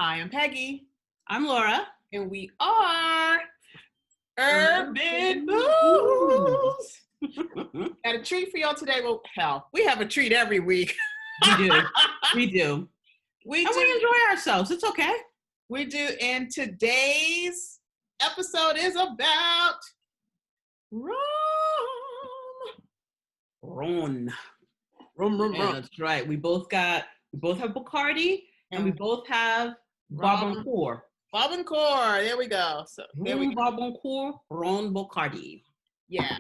Hi, I'm Peggy. I'm Laura. And we are Urban Booze. Got a treat for y'all today. Well, hell, we have a treat every week. We do. We do. We enjoy ourselves. It's okay. We do. And today's episode is about rum. Ron. Rum. That's right. We both have Bacardi and we both have Barbancourt. Barbancourt. There we go. So Rhum Barbancourt, Rhum Bacardi. Yeah.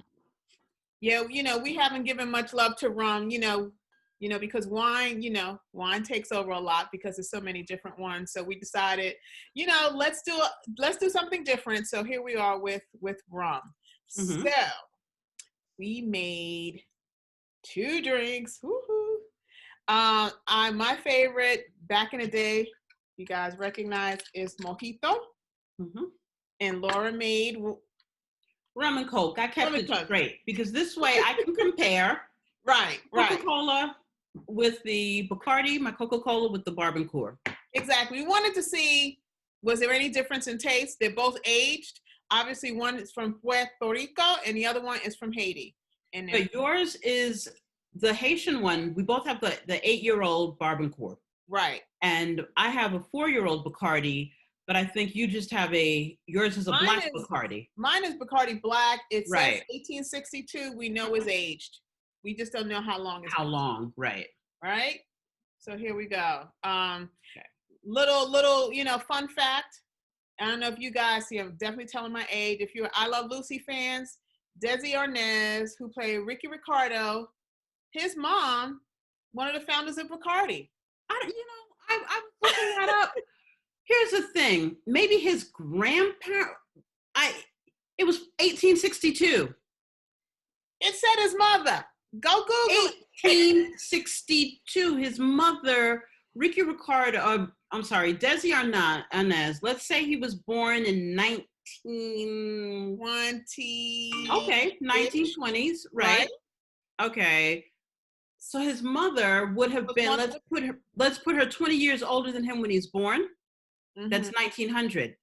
Yeah, we haven't given much love to rum, because wine takes over a lot because there's so many different ones. So we decided, let's do something different. So here we are with rum. Mm-hmm. So we made 2 drinks. Woo-hoo. My favorite back in the day, you guys recognize, is mojito. Mm-hmm. And Laura made rum and Coke. I kept it straight because this way I can compare Coca-Cola with the Bacardi, my Coca-Cola with the Barbancourt. Exactly. We wanted to see, was there any difference in taste? They're both aged. Obviously, one is from Puerto Rico and the other one is from Haiti. But yours is the Haitian one. We both have the 8-year-old Barbancourt. Right. And I have a 4-year-old Bacardi. But I think you just have yours is a black Bacardi. Mine is Bacardi Black. It says 1862. We know is aged. We just don't know how long. Right. Right. So here we go. Little, fun fact. I don't know if you guys see. I'm definitely telling my age. If you're I Love Lucy fans, Desi Arnaz, who played Ricky Ricardo, his mom, one of the founders of Bacardi. I'm looking that up. Here's the thing. Maybe his grandparent. It was 1862. It said his mother. Go Google. 1862. His mother, Ricky Ricardo. Desi Arnaz. Let's say he was born in 1920. Okay, 1920s. Right. Okay. So his mother would have been. Let's put her 20 years older than him when he's born. Mm-hmm. That's 1900.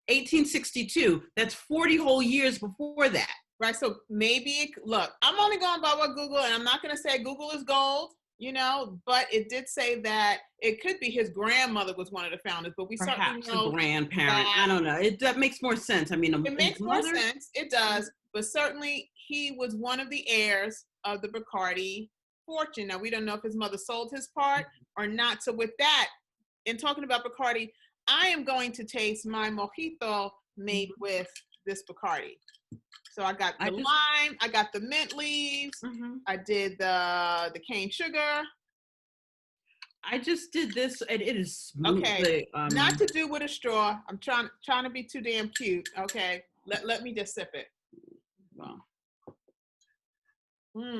1862. That's 40 whole years before that. Right. So maybe, look, I'm only going by what Google, and I'm not going to say Google is gold, but it did say that it could be his grandmother was one of the founders, but we certainly know. A grandparent. I don't know. That makes more sense. I mean, it makes more sense. It does. But certainly he was one of the heirs of the Bacardi fortune. Now, we don't know if his mother sold his part or not. So with that, in talking about Bacardi, I am going to taste my mojito made with this Bacardi. So I got the lime, I got the mint leaves, I did the cane sugar. I just did this, and it is smooth. Okay, not to do with a straw. I'm trying to be too damn cute. Okay, let me just sip it. Wow. Okay.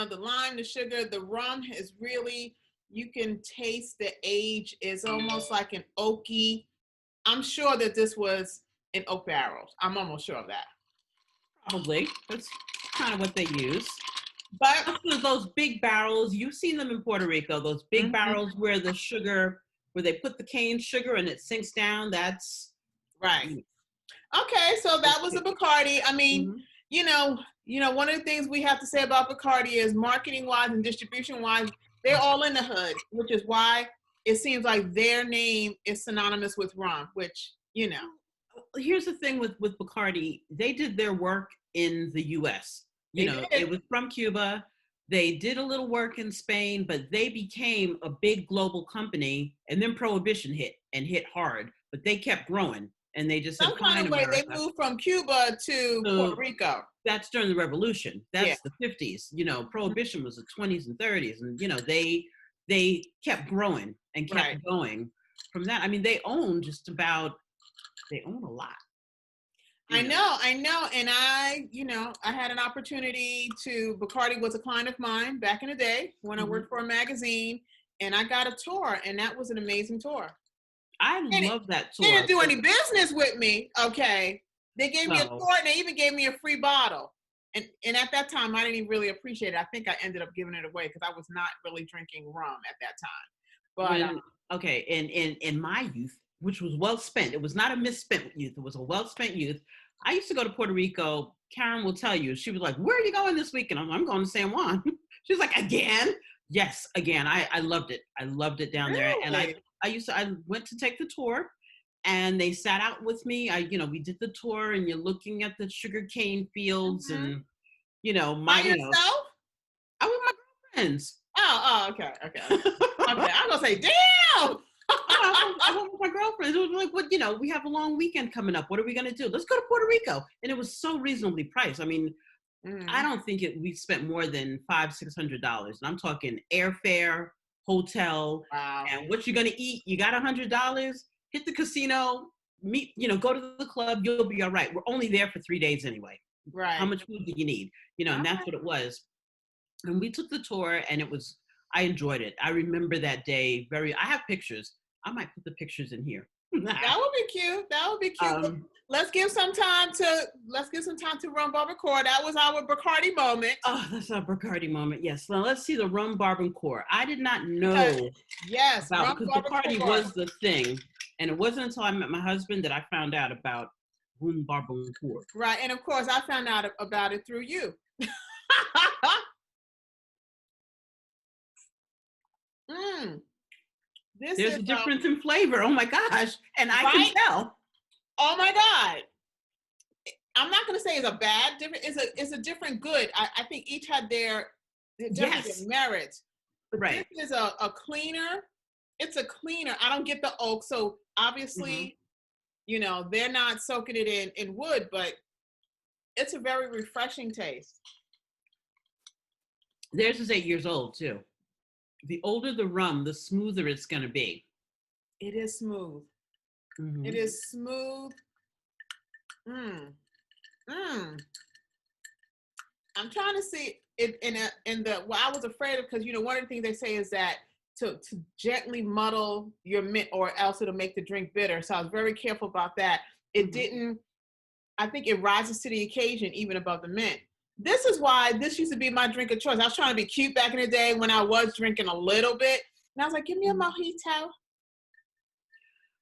The lime, the sugar, the rum is really, you can taste the age is almost like an oaky. I'm sure that this was an oak barrel. I'm almost sure of that. Probably. That's kind of what they use. But those big barrels, you've seen them in Puerto Rico, those big barrels where the sugar, where they put the cane sugar and it sinks down, that's... Right. Okay, so that was a Bacardi. I mean, one of the things we have to say about Bacardi is marketing-wise and distribution-wise, they're all in the hood, which is why it seems like their name is synonymous with rum, which, Here's the thing with Bacardi. They did their work in the U.S. It was from Cuba. They did a little work in Spain, but they became a big global company, and then Prohibition hit hard, but they kept growing. And they just some kind of way they moved from Cuba to Puerto Rico. That's during the Revolution. That's the 50s. Prohibition was the 20s and 30s, and they kept growing and kept going from that. I mean, they own a lot. I know, and I had an opportunity Bacardi was a client of mine back in the day when I worked for a magazine, and I got a tour, and that was an amazing tour. I love that tour. They didn't do any business with me, okay? They gave me a tour, and they even gave me a free bottle. and at that time I didn't even really appreciate it. I think I ended up giving it away because I was not really drinking rum at that time. But When okay, in my youth, which was well spent, it was not a misspent youth. It was a well spent youth. I used to go to Puerto Rico. Karen will tell you. She was like, "Where are you going this weekend?" I'm going to San Juan. She was like, "Again?" Yes, again. I loved it. I loved it down there. And really? I went to take the tour, and they sat out with me. We did the tour, and you're looking at the sugarcane fields, Mhm. and By yourself? I was with my friends. Okay. Okay. I'm gonna say, damn. I went with my girlfriend. It was like, we have a long weekend coming up. What are we going to do? Let's go to Puerto Rico. And it was so reasonably priced. I mean, I don't think we spent more than $500-600. And I'm talking airfare, hotel, Wow. and what you're going to eat. You got $100, hit the casino, go to the club. You'll be all right. We're only there for 3 days anyway. Right. How much food do you need? And that's what it was. And we took the tour, and I enjoyed it. I remember that day I have pictures. I might put the pictures in here. That would be cute. That would be cute. Let's give some time to Rhum Barbancourt. That was our Bacardi moment. Oh, that's our Bacardi moment. Yes. Now let's see the Rhum Barbancourt. I did not know. Yes, because Bacardi was the thing, and it wasn't until I met my husband that I found out about Rhum Barbancourt. Right, and of course I found out about it through you. There's a difference in flavor. Oh my gosh. And I can tell. Oh my God. I'm not going to say it's a bad different. It's a different good. I think each had their different merits. But right. This is a cleaner. It's a cleaner. I don't get the oak. So obviously, they're not soaking it in wood, but it's a very refreshing taste. Theirs is 8 years old too. The older the rum, the smoother it's going to be. It is smooth. Mm-hmm. It is smooth. I'm trying to see it in the. Well, I was afraid of because one of the things they say is that to gently muddle your mint or else it'll make the drink bitter. So I was very careful about that. It didn't. I think it rises to the occasion even above the mint. This is why this used to be my drink of choice. I was trying to be cute back in the day when I was drinking a little bit. And I was like, give me a mojito.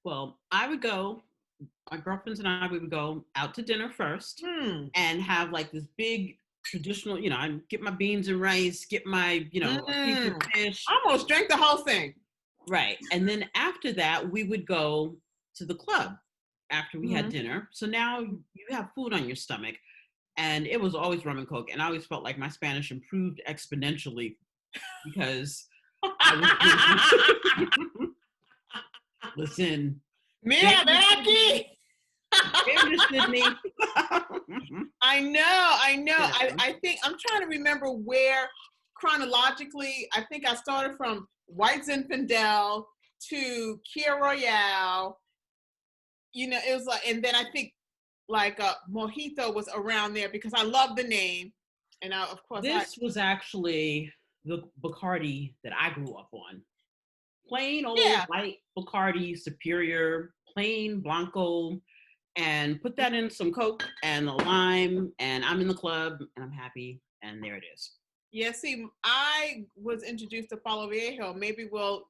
Well, my girlfriends and I, we would go out to dinner first and have like this big traditional, I get my beans and rice, get my, a piece of fish. I almost drank the whole thing. Right. And then after that, we would go to the club after we had dinner. So now you have food on your stomach. And it was always rum and coke. And I always felt like my Spanish improved exponentially because I was listen. Mira, ven aquí. I know. Yeah. I think I'm trying to remember where chronologically, I think I started from White Zinfandel to Kia Royale. It was like, and then I think like Mojito was around there because I love the name. And of course, this was actually the Bacardi that I grew up on. Plain old white Bacardi, Superior, plain Blanco, and put that in some Coke and a lime, and I'm in the club and I'm happy, and there it is. Yeah, see, I was introduced to Palo Viejo. Maybe we'll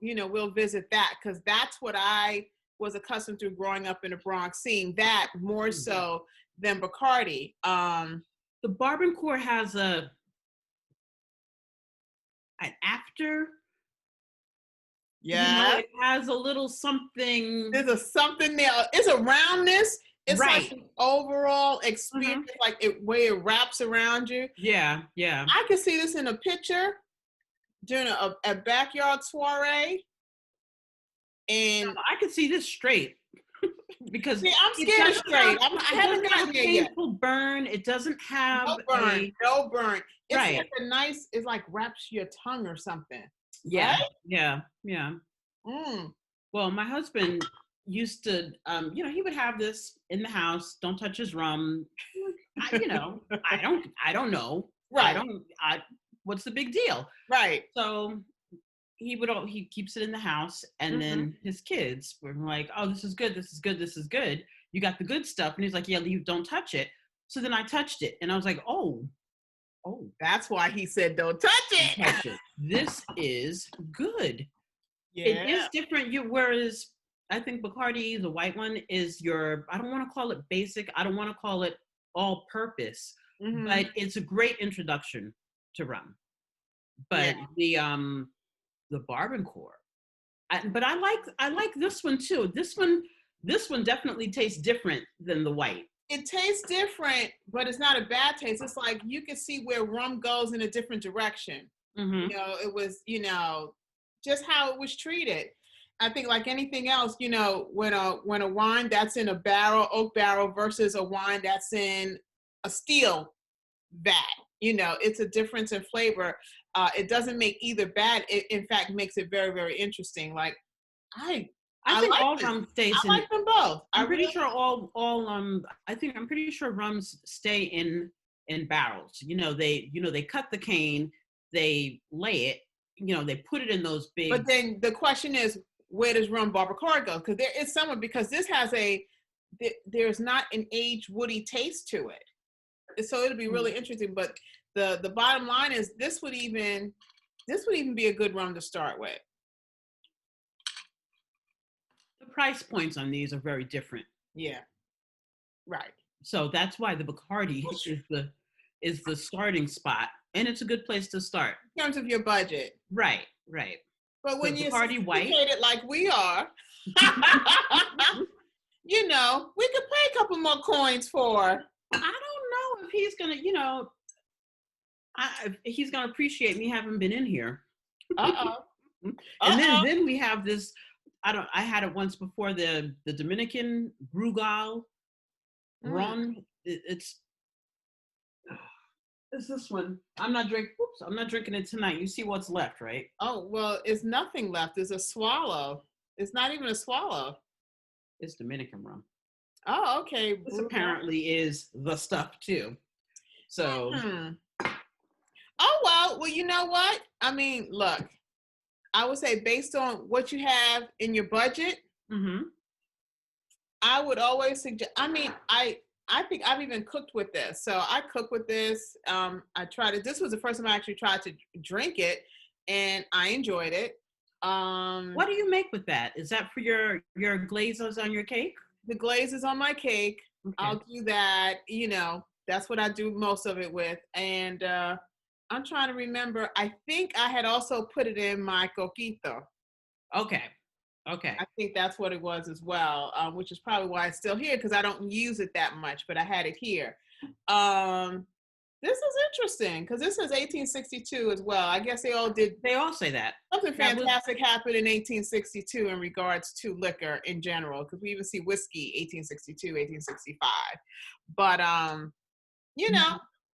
visit that because that's what I was accustomed to growing up in the Bronx, seeing that more so than Bacardi. The Barbancourt has an after. Yeah. It has a little something. There's a something there. It's a roundness. It's like an overall experience, like where it wraps around you. Yeah. I can see this in a picture during a backyard soiree. And I can see this straight because I'm scared of straight. I haven't gotten there yet. Painful burn. It doesn't have no burn. It's like a nice. It's like wraps your tongue or something. Yeah, right? yeah. Well, my husband used to, he would have this in the house. Don't touch his rum. I don't know. Right. What's the big deal? Right. So he keeps it in the house, and then his kids were like, oh, this is good, this is good, this is good. You got the good stuff. And he's like, yeah, don't touch it. So then I touched it, and I was like, oh, Oh, That's why he said, don't touch it. touch it. This is good. Yeah. It is different. Whereas I think Bacardi, the white one, is I don't want to call it basic. I don't want to call it all purpose, but it's a great introduction to rum. But the Barbancourt, but I like this one too. This one definitely tastes different than the white. It tastes different, but it's not a bad taste. It's like you can see where rum goes in a different direction. Mm-hmm. You know, it was, just how it was treated. I think like anything else, when a wine that's in a barrel, oak barrel, versus a wine that's in a steel vat, it's a difference in flavor. It doesn't make either bad. It, in fact, makes it very, very interesting. Like I think like all rum stays I like them both. I'm pretty sure I'm pretty sure rums stay in barrels. They cut the cane, they lay it, they put it in those big. But then the question is, where does Rhum Barbancourt go? Because there is somewhere, because this has there's not an aged woody taste to it. So it'll be really interesting. But the bottom line is this would even be a good rum to start with. The price points on these are very different. Yeah. Right. So that's why the Bacardi is the starting spot, and it's a good place to start in terms of your budget. Right. But when you're Bacardi white, like we are, we could pay a couple more coins for. I don't know if he's gonna, he's gonna appreciate me having been in here. And then we have this. I had it once before, the Dominican Brugal rum. It's this one. I'm not drinking it tonight. You see what's left, right? Oh, well, it's nothing left. It's a swallow. It's not even a swallow. It's Dominican rum. Oh, okay. This apparently is the stuff too. So. Oh, well, you know what? I mean, look, I would say based on what you have in your budget, I would always suggest, I think I've even cooked with this. So I cook with this. I tried it. This was the first time I actually tried to drink it, and I enjoyed it. What do you make with that? Is that for your glazes on your cake? The glaze is on my cake. Okay. I'll do that. That's what I do most of it with. And I'm trying to remember. I think I had also put it in my coquito. Okay. I think that's what it was as well, which is probably why it's still here, because I don't use it that much, but I had it here. This is interesting because this is 1862 as well. I guess they all say that. Something fantastic happened in 1862 in regards to liquor in general, because we even see whiskey 1862, 1865. But,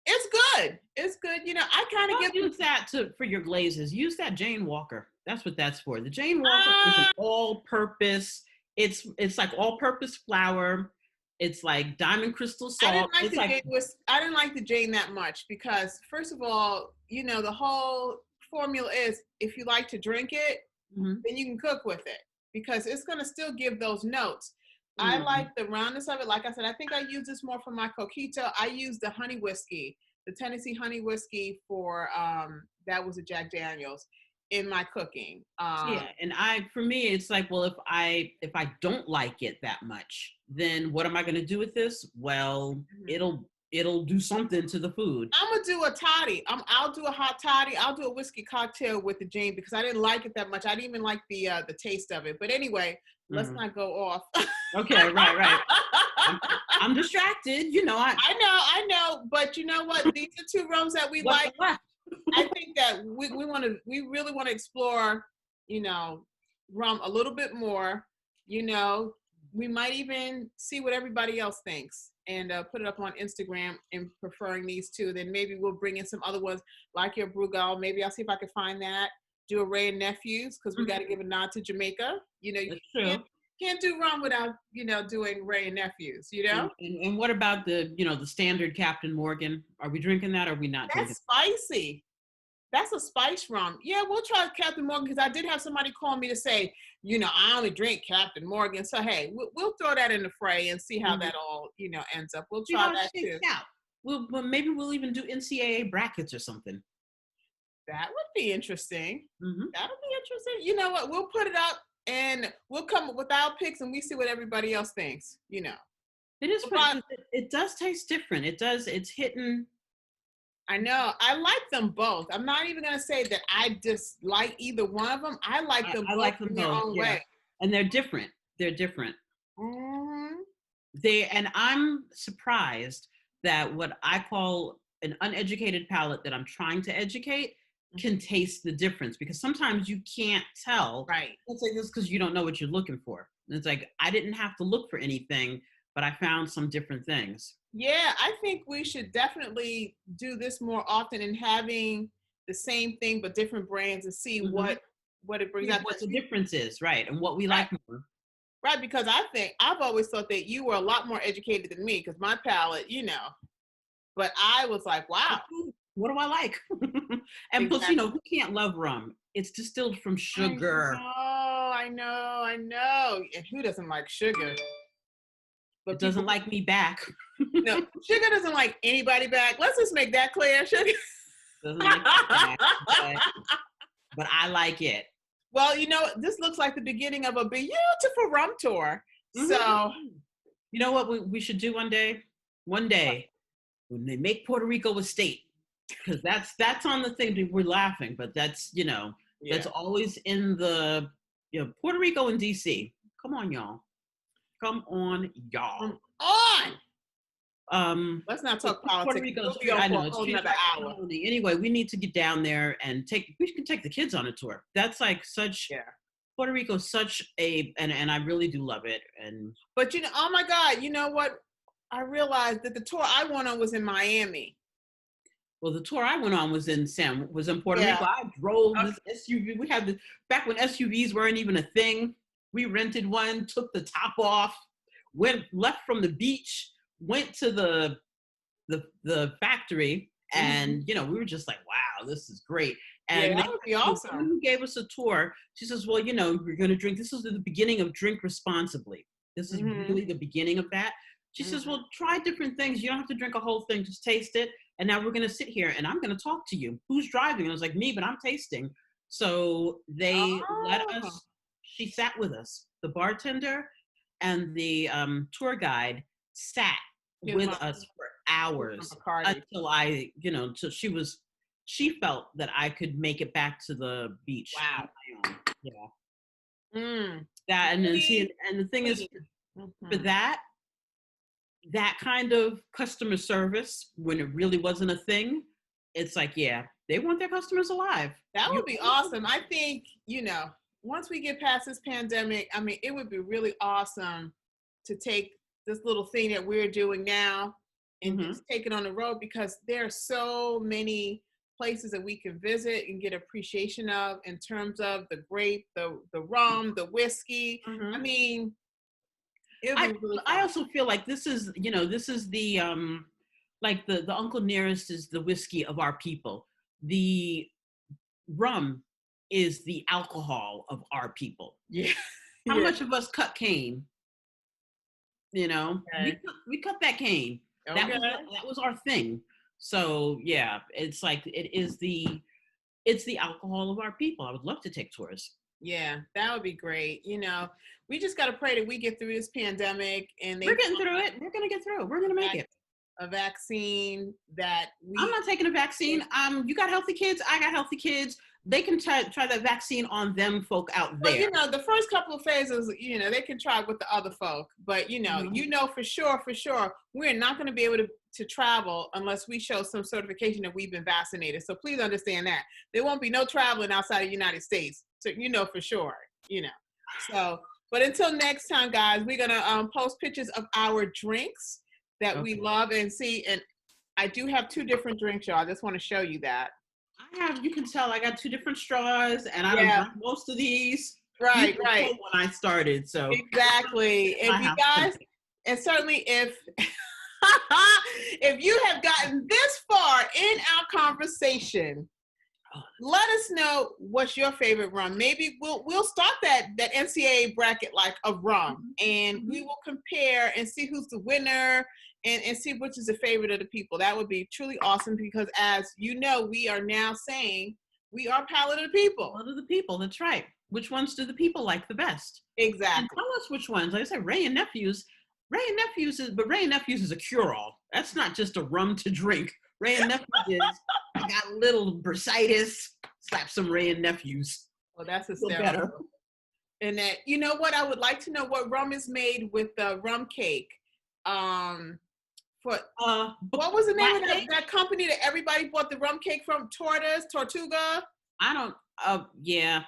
it's good. It's good. I kind of use that for your glazes. Use that Jane Walker. That's what that's for. The Jane Walker is an all-purpose. It's like all-purpose flour. It's like diamond crystal salt. I didn't like the Jane that much because, first of all, the whole formula is if you like to drink it, then you can cook with it because it's going to still give those notes. I like the roundness of it. Like I said, I think I use this more for my coquito. I use the honey whiskey, the Tennessee honey whiskey for that was a Jack Daniels in my cooking. And for me, it's like, well, if I don't like it that much, then what am I going to do with this? Well, it'll do something to the food. I'm gonna do a toddy. I'll do a hot toddy. I'll do a whiskey cocktail with the Jane because I didn't like it that much. I didn't even like the taste of it. But anyway, let's not go off. Okay, right. I'm distracted. I know. But you know what? These are two rums that we like. I think that we really want to explore, rum a little bit more. We might even see what everybody else thinks and put it up on Instagram and preferring these two. Then maybe we'll bring in some other ones like your Brugal. Maybe I'll see if I can find that. Do a Ray and Nephews because we got to give a nod to Jamaica. You can't do rum without, doing Ray and Nephews, And what about the standard Captain Morgan? Are we drinking that or are we not drinking? That's spicy. That's a spice rum. Yeah, we'll try Captain Morgan because I did have somebody call me to say, I only drink Captain Morgan. So, hey, we'll throw that in the fray and see how that all, ends up. We'll try that too. Well, maybe we'll even do NCAA brackets or something. That would be interesting. Mm-hmm. That would be interesting. You know what? We'll put it up and we'll come up with our picks and we see what everybody else thinks, you know. It is But fun. It does taste different. It does. It's hitting. I know. I like them both. I'm not even going to say that I dislike either one of them. I like them I both like them in their both. own Yeah. way. And they're different. They're different. Mm-hmm. And I'm surprised that what I call an uneducated palate that I'm trying to educate can taste the difference, because sometimes you can't tell. Right. It's like this because you don't know what you're looking for. And it's like, I didn't have to look for anything, but I found some different things. Yeah, I think we should definitely do this more often and having the same thing but different brands and see what it brings out. What the difference is, right? And what we right. like more. Right, because I think I've always thought that you were a lot more educated than me because my palate, you know, but I was like, wow. What do I like? And plus, you know, who can't love rum? It's distilled from sugar. I know. And who doesn't like sugar? But it doesn't like me back. No, sugar doesn't like anybody back. Let's just make that clear. Sugar doesn't like me back, but I like it. Well, you know, this looks like the beginning of a beautiful rum tour. Mm-hmm. So, you know what we should do one day? One day, when they make Puerto Rico a state, because that's on the thing. We're laughing, but that's, you know, that's always in the, you know, Puerto Rico and DC. Come on, y'all. Come on, y'all. Let's not talk politics. Puerto Rico, I know it's another hour. Anyway, we need to get down there and we can take the kids on a tour. That's like such. Yeah. Puerto Rico is such and I really do love it. But you know, oh my God, you know what? I realized that the tour I went on was in Miami. Well, the tour I went on was in Puerto Rico. I drove this SUV. We had back when SUVs weren't even a thing. We rented one, took the top off, left from the beach, went to the factory, and you know, we were just like, wow, this is great. And that would be awesome. Who gave us a tour? She says, well, you know, we're going to drink. This is the beginning of drink responsibly. This is really the beginning of that. She says, well, try different things. You don't have to drink a whole thing. Just taste it. And now we're going to sit here and I'm going to talk to you. Who's driving? And I was like, me, but I'm tasting. So they let us, she sat with us. The bartender and the tour guide sat with us for hours until she felt that I could make it back to the beach. Wow. Yeah. That, and the thing is, for that kind of customer service, when it really wasn't a thing, it's like, yeah, they want their customers alive. That would be awesome. I think, you know, once we get past this pandemic, I mean, it would be really awesome to take this little thing that we're doing now and just take it on the road, because there are so many places that we can visit and get appreciation of in terms of the grape, the rum, the whiskey. I mean, I also feel like this is the like the Uncle Nearest is the whiskey of our people. The rum is the alcohol of our people. Yeah. How much of us cut cane? You know, we cut that cane. Okay. That was our thing. So yeah, it's like it's the alcohol of our people. I would love to take tours. Yeah, that would be great. You know, we just got to pray that we get through this pandemic, and we're getting through it. We're gonna get through it. We're gonna make it. A vaccine that I'm not taking a vaccine. You got healthy kids. I got healthy kids. They can try that vaccine on them folk out there. Well, you know, the first couple of phases, you know, they can try with the other folk. But, you know, for sure, we're not going to be able to travel unless we show some certification that we've been vaccinated. So please understand that. There won't be no traveling outside of the United States. So, you know, for sure, you know. So, but until next time, guys, we're going to post pictures of our drinks that we love and see. And I do have 2 different drinks, y'all. I just want to show you that. You can tell I got 2 different straws, and I drank most of these. Right. When I started, so exactly. If you guys, and certainly if if you have gotten this far in our conversation, let us know what's your favorite rum. Maybe we'll start that NCAA bracket like of rum, and we will compare and see who's the winner and see which is the favorite of the people. That would be truly awesome because, as you know, we are now saying we are palate of the people. Palate of the people. That's right. Which ones do the people like the best? Exactly. And tell us which ones. Like I said, Ray and Nephews. Ray and Nephews is a cure-all. That's not just a rum to drink. Ray and Nephews is, I got a little bursitis, slap some Ray and Nephews. Well, that's hysterical. And that, you know what? I would like to know what rum is made with the rum cake. What was the name of that company that everybody bought the rum cake from? Tortuga? I don't, yeah.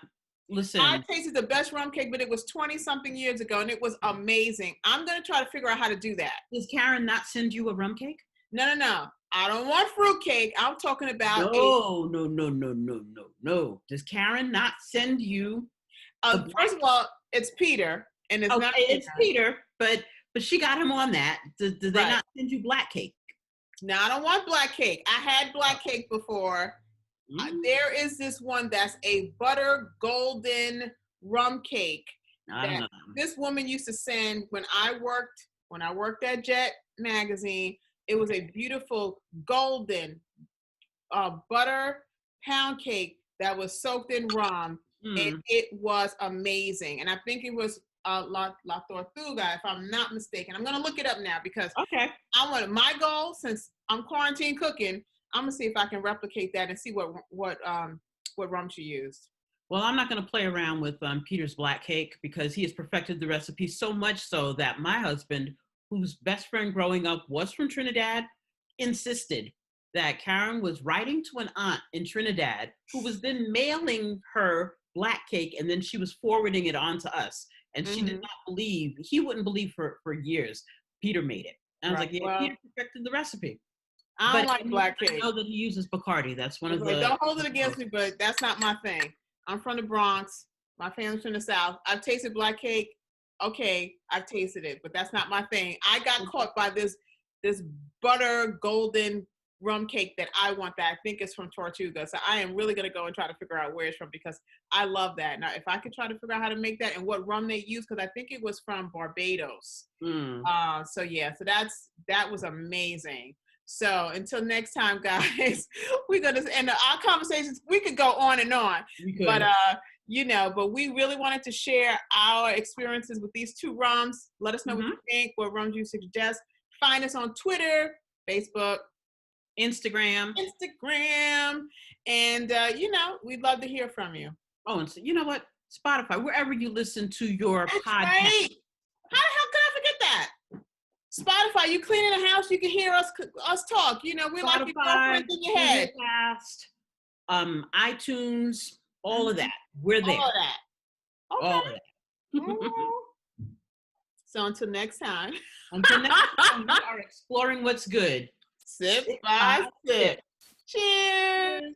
Listen. I tasted the best rum cake, but it was 20-something years ago, and it was amazing. I'm going to try to figure out how to do that. Does Karen not send you a rum cake? No. I don't want fruit cake. I'm talking about No. Does Karen not send you? First of all, it's Peter, and it's not. It's Peter, but she got him on that. Do they not send you black cake? No, I don't want black cake. I had black cake before. There is this one that's a butter golden rum cake that this woman used to send when I worked at Jet Magazine. It was a beautiful golden butter pound cake that was soaked in rum, and it was amazing. And I think it was La Tortuga, if I'm not mistaken. I'm gonna look it up now because I want my goal, since I'm quarantine cooking, I'm gonna see if I can replicate that and see what rum she used. Well, I'm not gonna play around with Peter's black cake because he has perfected the recipe so much so that my husband, whose best friend growing up was from Trinidad, insisted that Karen was writing to an aunt in Trinidad who was then mailing her black cake, and then she was forwarding it on to us. And she did not believe, he wouldn't believe for years, Peter made it. And I was like, yeah, Peter perfected the recipe. I don't like black cake. I know that he uses Bacardi. That's one of the... Don't hold it against me, but that's not my thing. I'm from the Bronx. My family's from the South. I've tasted black cake. Okay, I've tasted it, but that's not my thing. I got caught by this butter golden rum cake that I want that I think is from Tortuga. So I am really going to go and try to figure out where it's from because I love that. Now, if I could try to figure out how to make that and what rum they use, because I think it was from Barbados. So that was amazing. So until next time, guys, we're going to end our conversations. We could go on and on, but we really wanted to share our experiences with these two rums. Let us know what you think, what rums you suggest. Find us on Twitter, Facebook, Instagram, and we'd love to hear from you. Oh, and so you know what? Spotify, wherever you listen to your podcast. Right. How the hell could I forget that? Spotify, you cleaning the house, you can hear us talk. You know, we're Spotify, like your girlfriend in your head. iTunes, all of that. We're there. All of that. Okay. All of that. So until next time. We are exploring what's good. Sip by sip. Cheers.